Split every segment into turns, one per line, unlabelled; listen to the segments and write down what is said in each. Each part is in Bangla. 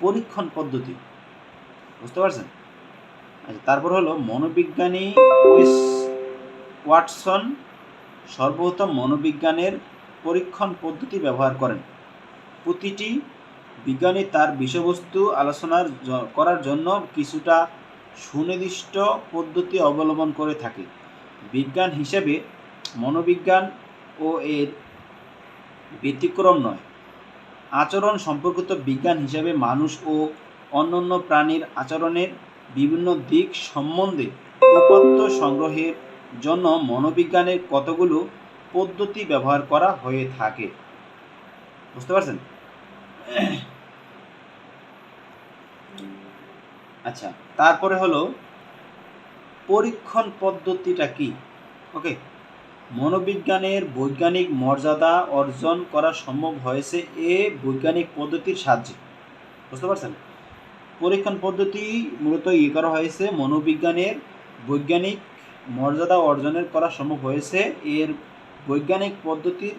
পরীক্ষণ পদ্ধতি। বুঝতে পারছেন? আচ্ছা, তারপর হলো মনোবিজ্ঞানী ওয়াটসন সর্বপ্রথম মনোবিজ্ঞানের পরীক্ষণ পদ্ধতি ব্যবহার করেন। প্রতিটি বিজ্ঞানী তার বিষয়বস্তু আলোচনা করার জন্য কিছুটা সুনির্দিষ্ট পদ্ধতি অবলম্বন করে থাকে। বিজ্ঞান হিসেবে মনোবিজ্ঞান ও এর ব্যতিক্রম নয়। আচরণ সম্পর্কিত বিজ্ঞান হিসেবে মানুষ ও অন্যান্য প্রাণীর আচরণের বিভিন্ন দিক সম্বন্ধে উপাত্ত সংগ্রহের জন্য মনোবিজ্ঞানের কতগুলো পদ্ধতি ব্যবহার করা হয়ে থাকে। বুঝতে পারছেন? আচ্ছা, তারপরে হলো পরীক্ষণ পদ্ধতিটা কি? ওকে, মনোবিজ্ঞানের বৈজ্ঞানিক মর্যাদা অর্জন করা সম্ভব হয়েছে এ বৈজ্ঞানিক পদ্ধতির সাহায্যে। বুঝতে পারছেন? পরীক্ষণ পদ্ধতি মূলত করা হয়েছে মনোবিজ্ঞানের বৈজ্ঞানিক মর্যাদা অর্জনের করা সম্ভব হয়েছে এর বৈজ্ঞানিক পদ্ধতির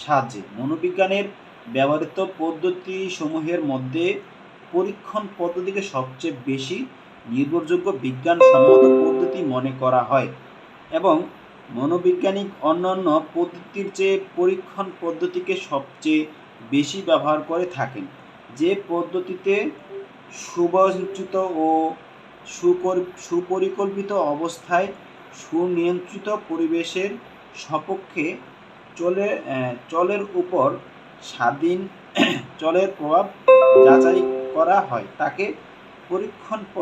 সাহায্যে। মনোবিজ্ঞানের ব্যবহৃত পদ্ধতিসমূহের মধ্যে পরীক্ষণ পদ্ধতিকে সবচেয়ে বেশি নির্ভরযোগ্য বিজ্ঞানসম্মত পদ্ধতি মনে করা হয় এবং মনোবিজ্ঞানিক অন্যান্য পদ্ধতির চেয়ে পরীক্ষণ পদ্ধতিকে সবচেয়ে বেশি ব্যবহার করে থাকেন, যে পদ্ধতিতে সুবয়োজিত ও সুপরিকল্পিত অবস্থায় সুনিয়ন্ত্রিত পরিবেশের সপক্ষে চলের উপর স্বাধীন চলের প্রভাব যাচাই করা হয় তাকে পরীক্ষণ পদ্ধতি